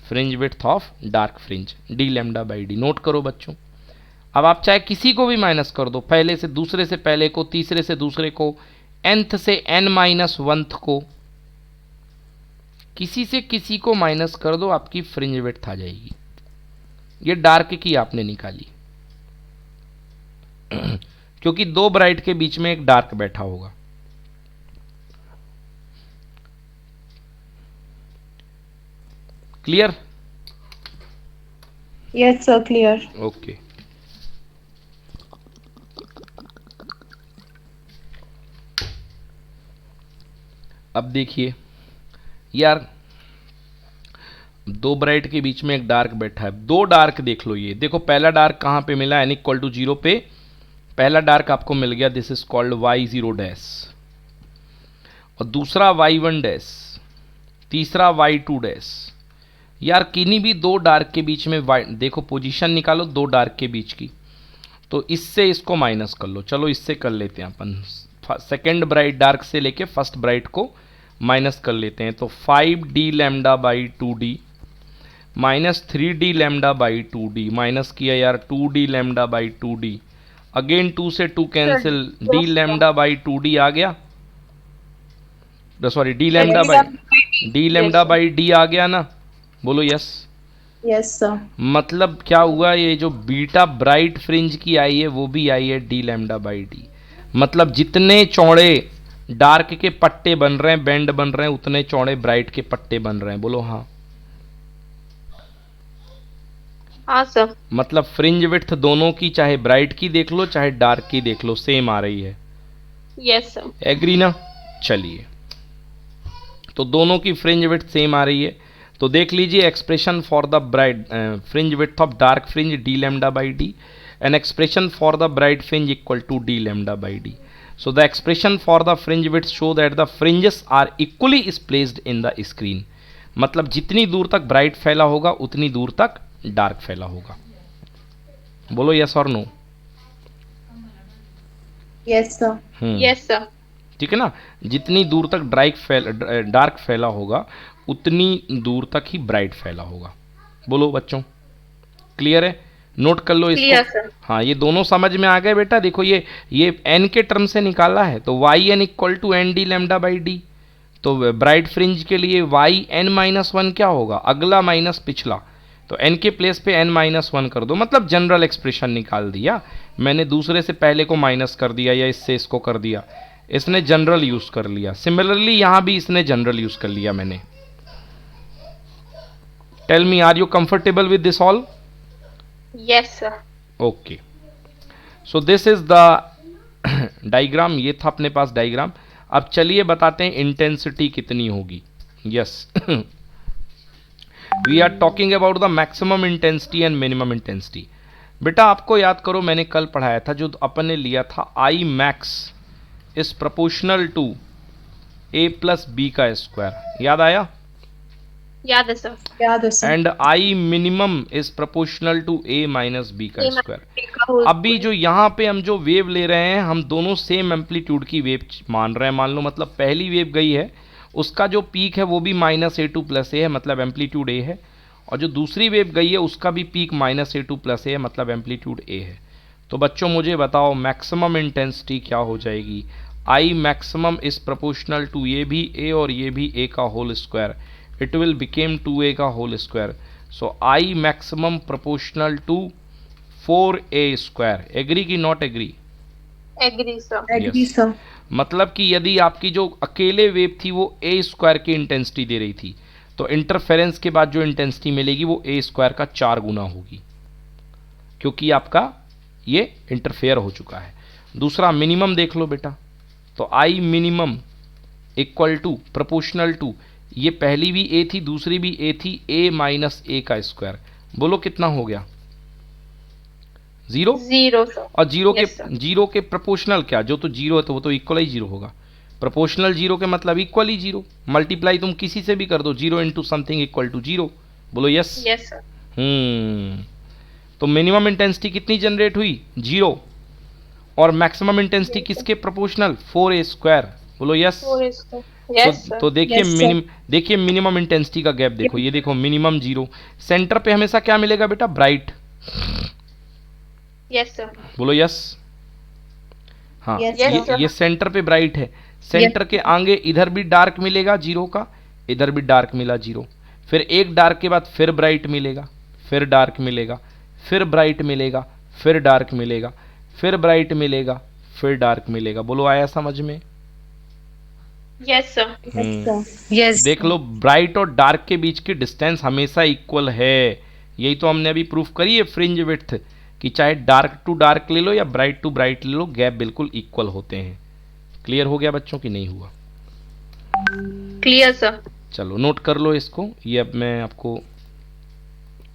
fringe width of dark fringe, D lambda by D. Note करो बच्चों। अब आप चाहे किसी को भी माइनस कर दो, पहले से दूसरे से पहले को, तीसरे से दूसरे को, nth से n-1th को, किसी से किसी को माइनस कर दो, आपकी फ्रिंज विड्थ आ जाएगी। ये डार्क की आपने निकाली क्योंकि दो ब्राइट के बीच में एक डार्क बैठा होगा। Clear? Yes sir, clear. Okay. अब देखिए यार, दो ब्राइट के बीच में एक डार्क बैठा है, दो डार्क देख लो। ये देखो पहला डार्क कहां पे मिला, n=0 पे पहला डार्क आपको मिल गया, दिस इज कॉल्ड y0 और दूसरा y1, तीसरा y2। यार किन्हीं भी दो डार्क के बीच में देखो पोजीशन निकालो दो डार्क के बीच की, तो इससे इसको माइनस कर लो। चलो इससे कर लेते हैं अपन, सेकेंड ब्राइट डार्क से लेके फर्स्ट ब्राइट को माइनस कर लेते हैं। तो 5d λ/2d minus 3d λ/2d, minus किया यार 2d λ/2d, अगेन 2 से 2 कैंसिल, d λ/2d आ गया, सॉरी d λ/d आ गया ना, बोलो यस। Yes sir. मतलब क्या हुआ, ये जो बीटा ब्राइट फ्रिंज की आई है वो भी आई है d λ/d। मतलब जितने चौड़े डार्क के पट्टे बन रहे हैं, बैंड बन रहे हैं, उतने चौड़े ब्राइट के पट्टे बन रहे हैं। बोलो हाँ। हाँ सर। मतलब फ्रिंज विड्थ दोनों की, चाहे ब्राइट की देख लो चाहे डार्क की देख लो, सेम आ रही है। Yes sir. एग्री ना? चलिए, तो दोनों की फ्रिंज विड्थ सेम आ रही है। तो देख लीजिए expression for the bright fringe width of dark fringe d λ/d and expression for the bright fringe equal to d λ/d. So the expression for the fringe width show that the fringes are equally placed in the screen. मतलब जितनी दूर तक bright फैला होगा उतनी दूर तक dark फैला होगा। बोलो यस और no. Yes sir. Yes sir. ठीक है ना, जितनी दूर तक डार्क फैला होगा उतनी दूर तक ही ब्राइट फैला होगा। बोलो बच्चों, क्लियर है? नोट कर लो इसको। हाँ, ये दोनों समझ में आ गए बेटा। देखो ये n के टर्म से निकाला है, तो yn = nd λ/d। तो ब्राइट फ्रिंज के लिए yn-1 क्या होगा, अगला माइनस पिछला। तो n के प्लेस पे n-1 कर दो, मतलब जनरल एक्सप्रेशन निकाल दिया मैंने। दूसरे से पहले को माइनस कर दिया या इससे इसको कर दिया, इसने जनरल यूज कर लिया। सिमिलरली यहां भी इसने जनरल यूज कर लिया मैंने। Tell me, are you comfortable with this all? Yes sir. Okay. So this is the diagram. ये था अपने पास डायग्राम। अब चलिए बताते हैं इंटेंसिटी कितनी होगी। Yes, we are talking about the maximum intensity and minimum intensity. बेटा आपको याद करो, मैंने कल पढ़ाया था, जो अपन ने लिया था I max is proportional to a + b का स्क्वायर। याद आया? याद है सर। याद है सर। And I minimum is proportional to a - b का स्क्वायर। अभी जो यहाँ पे हम जो वेव ले रहे हैं, हम दोनों सेम एम्पलीट्यूड की वेव मान रहे हैं। मान लो मतलब पहली वेव गई है, उसका जो पीक है वो भी -a2 + a है, मतलब एम्पलीट्यूड a है। और जो दूसरी वेव गई है उसका भी पीक -a2 + a है, मतलब एम्पलीट्यूड a है। तो बच्चों मुझे बताओ मैक्सिमम इंटेंसिटी क्या हो जाएगी? I maximum is proportional to ये भी a और ये भी a का whole square. It will become 2a का whole square. So I maximum proportional to 4a²। Agree की not agree? Agree sir. Agree sir. मतलब कि यदि आपकी जो अकेले वेव थी वो a² की इंटेंसिटी दे रही थी, तो इंटरफेरेंस के बाद जो इंटेंसिटी मिलेगी वो a² का 4 गुना होगी, क्योंकि आपका ये इंटरफेयर हो चुका है। दूसरा मिनिमम देख लो बेटा। तो I minimum equal to proportional to, ये पहली भी a थी दूसरी भी a थी, a - a का स्क्वायर। बोलो कितना हो गया? 0। 0 सर। और जीरो के प्रोपोर्शनल क्या, जो तो 0 है तो वो तो इक्वल ही 0 होगा। प्रोपोर्शनल 0 के मतलब इक्वल ही 0। मल्टीप्लाई तुम किसी से भी कर दो, 0 × समथिंग इक्वल टू 0। बोलो यस। Yes sir. तो मिनिमम इंटेंसिटी कितनी जनरेट हुई? 0। और मैक्सिमम इंटेंसिटी किसके प्रोपोर्शनल? 4a²। बोलो यस। तो देखिए मिनिमम इंटेंसिटी का गैप देखो, ये देखो मिनिमम 0। सेंटर पे हमेशा क्या मिलेगा बेटा? ब्राइट। Yes, sir. बोलो यस। हाँ Yes, sir. ये सेंटर पे ब्राइट है, सेंटर के आगे इधर भी डार्क मिलेगा 0 का, इधर भी डार्क मिला 0, फिर एक डार्क के बाद फिर ब्राइट मिलेगा, फिर डार्क मिलेगा, फिर ब्राइट मिलेगा, फिर डार्क मिलेगा, फिर ब्राइट मिलेगा, फिर डार्क मिलेगा। बोलो आया समझ में? Yes, sir. Yes. देख लो ब्राइट और डार्क के बीच की डिस्टेंस हमेशा इक्वल है। यही तो हमने अभी प्रूफ करी है फ्रिंज विड्थ, कि चाहे डार्क टू डार्क ले लो या ब्राइट टू ब्राइट ले लो, गैप बिल्कुल इक्वल होते हैं। क्लियर हो गया बच्चों की नहीं हुआ? Clear, sir. चलो नोट कर लो इसको। ये अब मैं आपको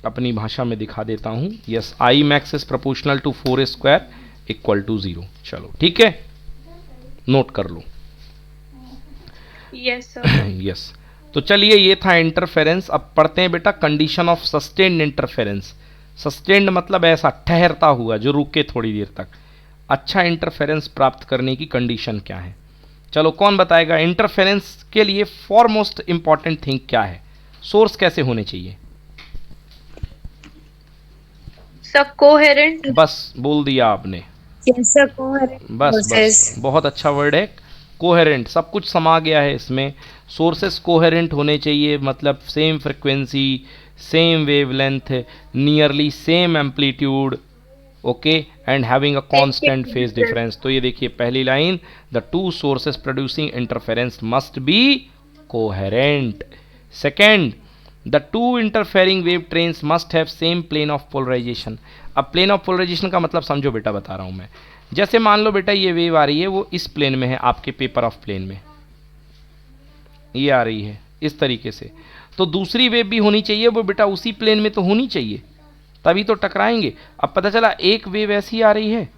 अपनी भाषा में दिखा देता हूँ। Yes, I max is proportional to 4 square equal to 0। चलो ठीक है, नोट कर लो। Yes, sir. यस तो चलिए, ये था इंटरफेरेंस। अब पढ़ते हैं बेटा condition of sustained interference. Sustained मतलब ऐसा ठहरता हुआ, जो रुके थोड़ी देर तक। अच्छा इंटरफेरेंस प्राप्त करने की कंडीशन क्या है? चलो कौन बताएगा? इंटरफेरेंस के लिए फॉरमोस्ट इंपॉर्टेंट थिंग क्या है? सोर्स कैसे होने चाहिए? Sir, coherent. बस बोल दिया आपने। Yes, sir. Coherent बस sources. बस, बहुत अच्छा वर्ड है कोहेरेंट, सब कुछ समा गया है इसमें। सोर्सेस कोहेरेंट होने चाहिए, मतलब same frequency, same wavelength, nearly same amplitude, okay, and having a constant phase difference. तो ये देखिए पहली line, the two sources producing interference must be coherent. Second, the two interfering wave trains must have same plane of polarisation. अब plane of polarisation का मतलब समझो बेटा, बता रहा हूँ मैं। जैसे मान लो बेटा ये वेव आ रही है, वो इस प्लेन में है, आपके पेपर ऑफ प्लेन में ये आ रही है इस तरीके से, तो दूसरी वेव भी होनी चाहिए वो बेटा उसी प्लेन में तो होनी चाहिए, तभी तो टकराएंगे। अब पता चला एक वेव ऐसी आ रही है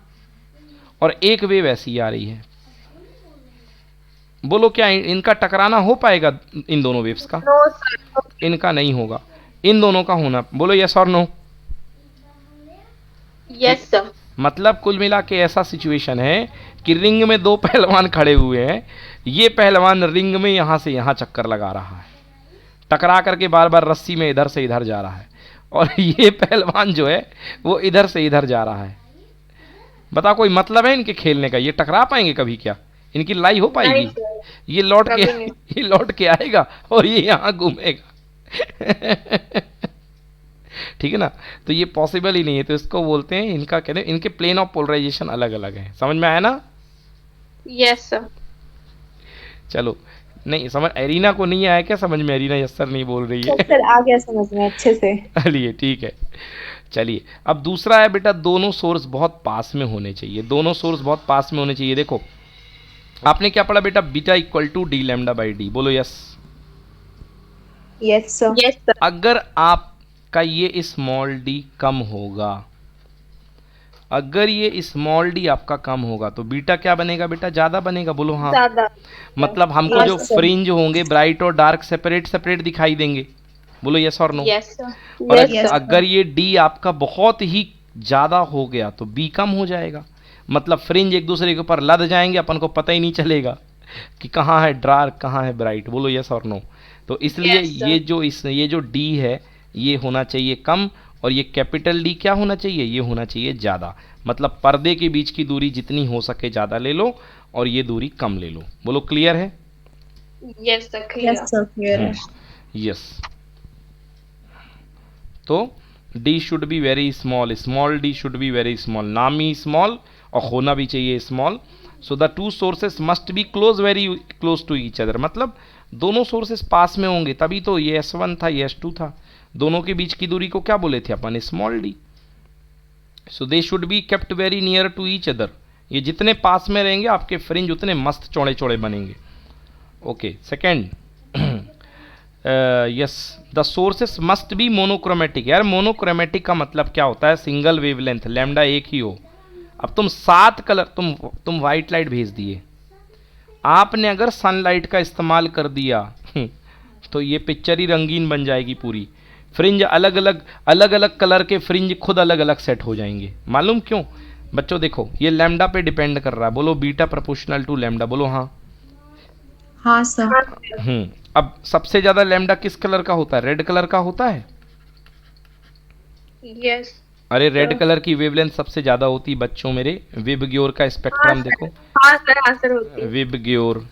और एक वेव ऐसी आ रही है, बोलो क्या इनका टकराना हो पाएगा? इन दोनों वेव्स का? No, sir. इनका नहीं होगा, इन दोनों का होना। बोलो यस और नो? Yes, sir. मतलब कुल मिला के ऐसा सिचुएशन है कि रिंग में दो पहलवान खड़े हुए हैं, ये पहलवान रिंग में यहाँ से यहाँ चक्कर लगा रहा है, टकरा करके बार बार रस्सी में इधर से इधर जा रहा है, और ये पहलवान जो है वो इधर से इधर जा रहा है। बता कोई मतलब है इनके खेलने का? ये टकरा पाएंगे कभी? क्या इनकी लड़ाई हो पाएगी? नहीं, sir. ये लौट के कभी नहीं। ये लौट के आएगा और ये यहाँ घूमेगा। ठीक है ना? तो ये पॉसिबल ही नहीं है, तो इसको बोलते हैं, इनका कहते हैं इनके प्लेन ऑफ पोलराइजेशन अलग अलग है। समझ में आया ना? Yes, sir. चलो, नहीं समझ, एरिना को नहीं आया क्या समझ में? एरिना यस सर नहीं बोल रही है। सर आ गया समझ में अच्छे से। चलिए ठीक है। चलिए अब दूसरा है बेटा, दोनों सोर्स बहुत पास में होने चाहिए। दोनों सोर्स बहुत पास में होने चाहिए। देखो आपने क्या पढ़ा बेटा? Beta equal to d lambda by d. बोलो yes. Yes, sir. Yes, sir. अगर आपका ये स्मॉल डी कम होगा, अगर ये स्मॉल डी आपका कम होगा तो बीटा क्या बनेगा बेटा? ज़्यादा बनेगा। बोलो हाँ। ज़्यादा. मतलब हमको Yes, जो sir. फ्रिंज होंगे ब्राइट और डार्क सेपरेट सेपरेट दिखाई देंगे। बोलो यस और नो? Yes, sir. और Yes, sir. अगर ये डी आपका बहुत ही ज़्यादा हो गया तो बी कम हो जाएगा। मतलब फ्रिंज एक दूसरे के ऊपर लद जाएंगे, अपन को पता ही नहीं चलेगा कि कहाँ है डार्क कहाँ है ब्राइट। बोलो यस और नो? तो इसलिए Yes, sir. ये जो डी है ये होना चाहिए कम, और ये कैपिटल डी क्या होना चाहिए? ये होना चाहिए ज़्यादा। मतलब पर्दे के बीच की दूरी जितनी हो सके ज़्यादा ले लो और ये दूरी कम ले लो। बोलो क्लियर है? Yes, sir. Clear. Yes, sir. Clear है। यस। तो d should be very small, small d should be very small, नाम ही स्मॉल और होना भी चाहिए small. So the two sources must be close, very close to each other. मतलब दोनों सोर्सेस पास में होंगे, तभी तो ये S1 था ये S2 था। दोनों के बीच की दूरी को क्या बोले थे अपन? Small d। So they should be kept very near to each other. ये जितने पास में रहेंगे आपके फ्रिंज उतने मस्त चौड़े चौड़े बनेंगे। Okay second, yes, the sources must B monochromatic. यार मोनोक्रोमेटिक का मतलब क्या होता है? सिंगल वेवलेंथ, लैम्डा एक ही हो। अब तुम 7 कलर, तुम वाइट लाइट भेज दिए, आपने अगर सनलाइट का इस्तेमाल कर दिया तो ये पिक्चर ही रंगीन बन जाएगी पूरी। फ्रिंज अलग अलग कलर के फ्रिंज खुद अलग अलग सेट हो जाएंगे। मालूम क्यों बच्चों? देखो ये लैम्डा पे डिपेंड कर रहा है। बोलो बीटा प्रोपोर्शनल टू लैम्डा। बोलो हाँ। हाँ सर। अब सबसे ज्यादा लैम्डा किस कलर का होता है? रेड कलर का होता है। Yes. अरे रेड कलर की वेवलेंथ सबसे ज्यादा होती बच्चों मेरे। विबग्योर का स्पेक्ट्रम देखो, हाँ सर होती है। विबग्योर,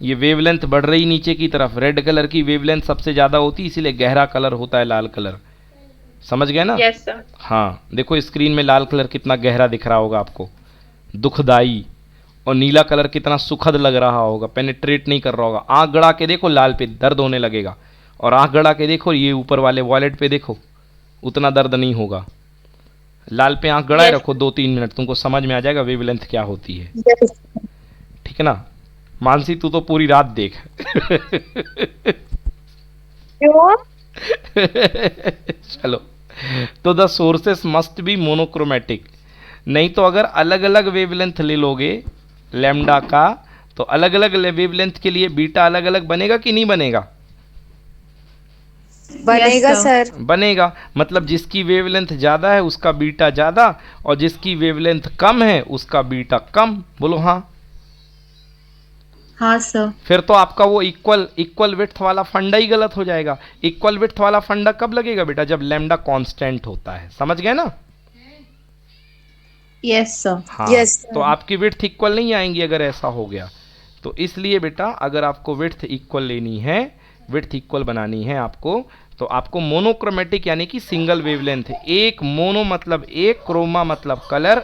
ये वेवलेंथ बढ़ रही नीचे की तरफ, रेड कलर की वेवलेंथ सबसे ज्यादा होती, इसीलिए गहरा कलर होता है लाल कलर। समझ गए ना? Yes sir. हाँ, देखो स्क्रीन में लाल कलर कितना गहरा दिख रहा होगा आपको, दुखदाई, और नीला कलर कितना सुखद लग रहा होगा, पेनिट्रेट नहीं कर रहा होगा। आंख गड़ा के देखो, लाल पे दर्द होने लगेगा, और आंख गड़ा के देखो ये ऊपर वाले वॉलेट पे देखो, उतना दर्द नहीं होगा। लाल पे आंख गड़ाए रखो 2-3 मिनट, तुमको समझ में आ जाएगा वेवलेंथ क्या होती है। ठीक है ना? मानसी तू तो पूरी रात देख। क्यों? चलो, तो the sources must B monochromatic, नहीं तो अगर अलग अलग वेवलेंथ ले लोगे लैम्डा का, तो अलग अलग वेवलेंथ के लिए बीटा अलग अलग बनेगा कि नहीं बनेगा? बनेगा सर। बनेगा। मतलब जिसकी वेवलेंथ ज़्यादा है उसका बीटा ज़्यादा, और जिसकी वेवलेंथ कम है उसका बीटा कम। बोलो हाँ। हाँ सर। फिर तो आपका वो इक्वल विड्थ वाला फंडा ही गलत हो जाएगा। इक्वल विड्थ वाला फंडा कब लगेगा बेटा? जब लैम्डा कांस्टेंट होता है। समझ गए ना? Yes sir. हाँ, यस तो आपकी विड्थ इक्वल नहीं आएंगी अगर ऐसा हो गया। तो इसलिए बेटा अगर आपको विड्थ इक्वल लेनी है, विड्थ इक्वल बनानी है आपको, तो आपको मोनोक्रोमेटिक यानी कि सिंगल वेवलेंथ, एक मोनो मतलब एक, क्रोमा मतलब कलर,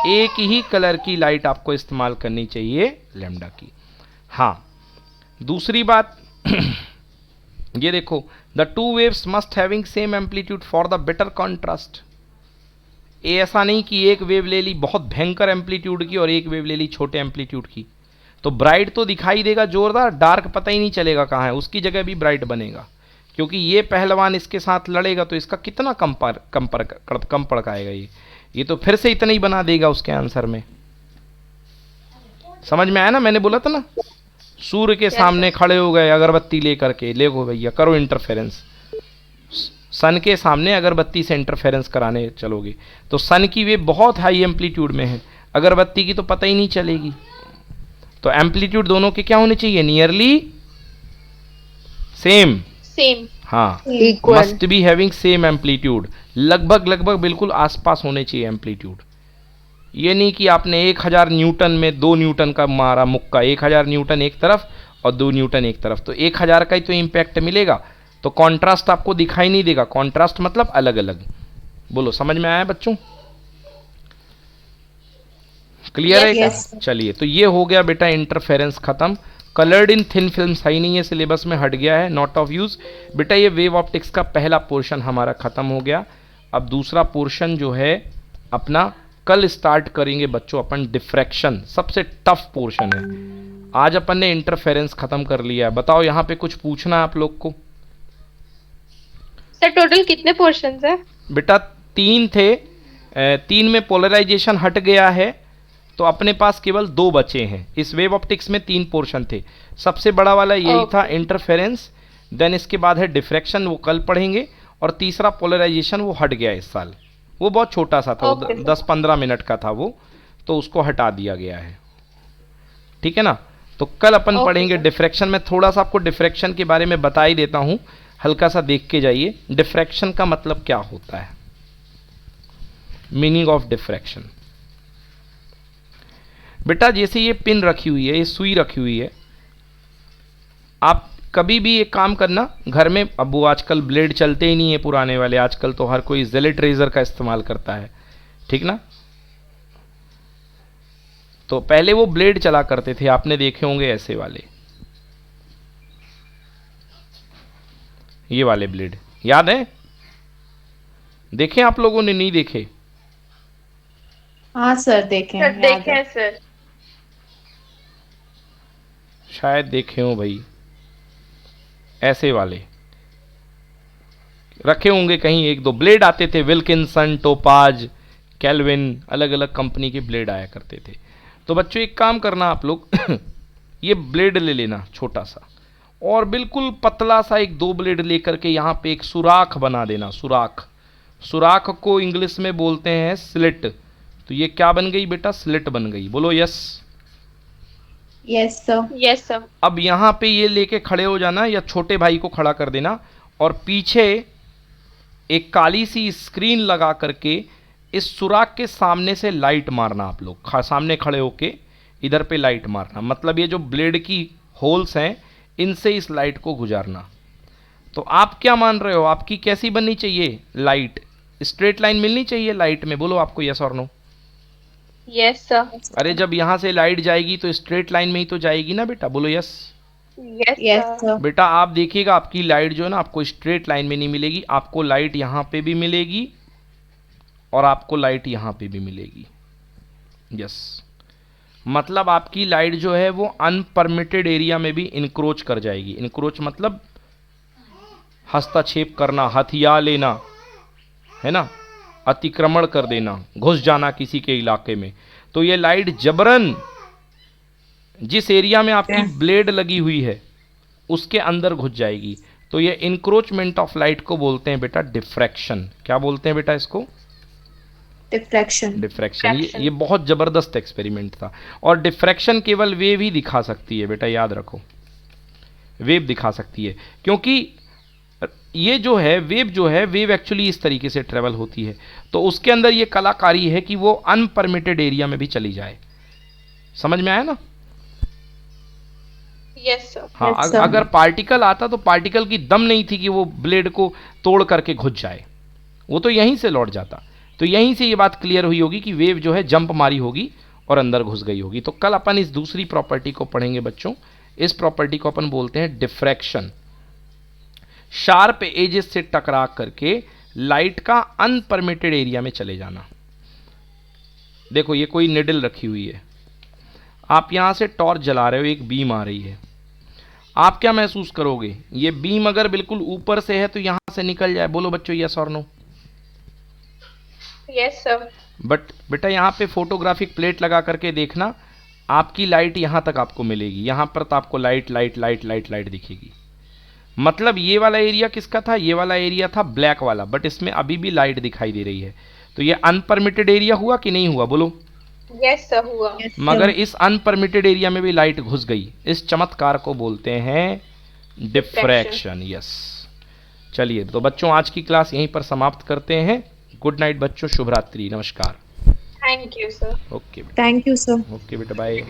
एक ही कलर की लाइट आपको इस्तेमाल करनी चाहिए लैम्डा की। हाँ, दूसरी बात ये देखो, the two waves must having same amplitude for the better contrast. ये ऐसा नहीं कि एक वेव ले ली बहुत भयंकर एम्पलीट्यूड की और एक वेव ले ली छोटे एम्पलीट्यूड की, तो ब्राइट तो दिखाई देगा जोरदार, डार्क पता ही नहीं चलेगा कहाँ है, उसकी जगह भी ब्राइट बनेगा। क्योंकि ये पहलवान इसके साथ लड़ेगा तो इसका कितना कम पड़काएगा, ये तो फिर से इतना ही बना देगा उसके आंसर में। समझ में आया ना? मैंने बोला था ना, सूर्य के सामने खड़े हो गए अगरबत्ती लेकर के, लेगो भैया करो इंटरफेरेंस। सन के सामने अगरबत्ती से इंटरफेरेंस कराने चलोगे तो सन की वेव बहुत हाई एम्पलीट्यूड में है, अगरबत्ती की तो पता ही नहीं चलेगी। तो एम्पलीट्यूड दोनों के क्या होने चाहिए? Nearly same. हाँ, must be having same amplitude, लगभग बिल्कुल आसपास होने चाहिए एम्पलीट्यूड। ये नहीं कि आपने 1000 न्यूटन में 2 न्यूटन का मारा मुक्का, 1000 न्यूटन एक तरफ और 2 न्यूटन एक तरफ, तो 1000 का ही तो इम्पैक्ट मिलेगा, तो कॉन्ट्रास्ट आपको दिखाई नहीं देगा। कॉन्ट्रास्ट मतलब अलग अलग। बोलो समझ में आया बच्चों? क्लियर है क्या? चलिए, तो ये हो गया बेटा इंटरफेरेंस खत्म। कलर्ड इन थिन फिल्म सही नहीं है, सिलेबस में हट गया है, नॉट ऑफ यूज। बेटा ये वेव ऑप्टिक्स का पहला पोर्शन हमारा खत्म हो गया। अब दूसरा पोर्शन जो है अपना कल स्टार्ट करेंगे बच्चों अपन, डिफ्रैक्शन, सबसे टफ पोर्शन है। आज अपन ने इंटरफेरेंस खत्म कर लिया है। बताओ यहाँ पे कुछ पूछना है आप लोग को? सर टोटल कितने पोर्शंस है? बेटा 3 थे, 3 में पोलराइजेशन हट गया है, तो अपने पास केवल 2 बचे हैं। इस वेव ऑप्टिक्स में 3 पोर्शन थे, सबसे बड़ा वाला यही था इंटरफेरेंस, देन इसके बाद है डिफ्रैक्शन, वो कल पढ़ेंगे, और तीसरा पोलराइजेशन वो हट गया इस साल, वो बहुत छोटा सा था, 10-15 मिनट का था वो, तो उसको हटा दिया गया है। ठीक है ना? तो कल अपन पढ़ेंगे डिफ्रैक्शन। में थोड़ा सा आपको डिफ्रैक्शन के बारे में बता ही देता हूँ, हल्का सा देख के जाइए। डिफ्रैक्शन का मतलब क्या होता है, मीनिंग ऑफ डिफ्रैक्शन। बेटा जैसे ये पिन रखी हुई है, ये सुई रखी हुई है, आप कभी भी एक काम करना घर में, अब वो आजकल ब्लेड चलते ही नहीं है पुराने वाले, आजकल तो हर कोई जिलेट रेजर का इस्तेमाल करता है, ठीक ना? तो पहले वो ब्लेड चला करते थे, आपने देखे होंगे ऐसे वाले, ये वाले ब्लेड याद है? देखे आप लोगों ने? नहीं देखे? हाँ सर देखे हैं, देखे हैं सर। शायद देखे हो भाई, ऐसे वाले रखे होंगे कहीं, 1-2 ब्लेड आते थे, विल्किंसन, टोपाज, कैल्विन, अलग अलग कंपनी के ब्लेड आया करते थे। तो बच्चों एक काम करना आप लोग ये ब्लेड ले लेना छोटा सा, और बिल्कुल पतला सा एक 2 ब्लेड लेकर के यहाँ पे एक सुराख बना देना। सुराख को इंग्लिश में बोलते हैं स्लिट। तो ये क्या बन गई बेटा? स्लिट बन गई। बोलो yes. Yes sir. Yes sir. अब यहाँ पे ये लेके खड़े हो जाना, या छोटे भाई को खड़ा कर देना, और पीछे एक काली सी स्क्रीन लगा करके इस सुराख के सामने से लाइट मारना। आप लोग सामने खड़े होके इधर पे लाइट मारना, मतलब ये जो ब्लेड की होल्स हैं इनसे इस लाइट को गुजारना। तो आप क्या मान रहे हो, आपकी कैसी बननी चाहिए लाइट? स्ट्रेट लाइन मिलनी चाहिए लाइट में, बोलो आपको यस और नो। Yes sir. अरे जब यहाँ से लाइट जाएगी तो स्ट्रेट लाइन में ही तो जाएगी ना बेटा, बोलो यस। Yes sir. बेटा आप देखिएगा आपकी लाइट जो है ना आपको स्ट्रेट लाइन में नहीं मिलेगी, आपको लाइट यहाँ पे भी मिलेगी और आपको लाइट यहाँ पे भी मिलेगी। यस, मतलब आपकी लाइट जो है वो अनपरमिटेड एरिया में भी इंक्रोच कर जाएगी। इंक्रोच मतलब हस्तक्षेप करना, हथिया लेना, है ना, अतिक्रमण कर देना, घुस जाना किसी के इलाके में। तो ये लाइट जबरन जिस एरिया में आपकी ब्लेड लगी हुई है उसके अंदर घुस जाएगी। तो ये इंक्रोचमेंट ऑफ लाइट को बोलते हैं बेटा डिफ्रैक्शन। क्या बोलते हैं बेटा इसको? डिफ्रैक्शन। डिफ्रैक्शन। ये बहुत जबरदस्त एक्सपेरिमेंट था। और डिफ्रैक्शन केवल वेव ही दिखा सकती है बेटा, याद रखो, वेव दिखा सकती है। क्योंकि ये जो है वेव एक्चुअली इस तरीके से ट्रेवल होती है, तो उसके अंदर ये कलाकारी है कि वो अनपरमिटेड एरिया में भी चली जाए। समझ में आया ना? Yes sir. हाँ, Yes, sir. अगर पार्टिकल आता तो पार्टिकल की दम नहीं थी कि वो ब्लेड को तोड़ करके घुस जाए, वो तो यहीं से लौट जाता। तो यहीं से ये बात क्लियर हुई होगी कि वेव जो है जंप मारी होगी और अंदर घुस गई होगी। तो कल अपन इस दूसरी प्रॉपर्टी को पढ़ेंगे बच्चों। इस प्रॉपर्टी को अपन बोलते हैं डिफ्रैक्शन। शार्प एजेस से टकरा करके लाइट का अनपरमिटेड एरिया में चले जाना। देखो ये कोई निडल रखी हुई है, आप यहां से टॉर्च जला रहे हो, एक बीम आ रही है, आप क्या महसूस करोगे? ये बीम अगर बिल्कुल ऊपर से है तो यहां से निकल जाए, बोलो बच्चों यस और नो। Yes sir. बट बेटा यहाँ पे फोटोग्राफिक प्लेट लगा करके देखना, आपकी लाइट यहाँ तक आपको मिलेगी, यहाँ पर तो आपको light light light light light दिखेगी। मतलब ये वाला एरिया किसका था? ये वाला एरिया था ब्लैक वाला, बट इसमें अभी भी लाइट दिखाई दे रही है। तो ये अनपरमिटेड एरिया हुआ कि नहीं हुआ, बोलो। यस सर हुआ। मगर इस अनपरमिटेड एरिया में भी लाइट घुस गई। इस चमत्कार को बोलते हैं डिफ्रैक्शन। यस, चलिए तो बच्चों आज की क्लास यहीं पर समाप्त करते हैं। गुड नाइट बच्चों, शुभ रात्रि, नमस्कार। Thank you sir. Okay thank you sir. Okay बेटा, बाय।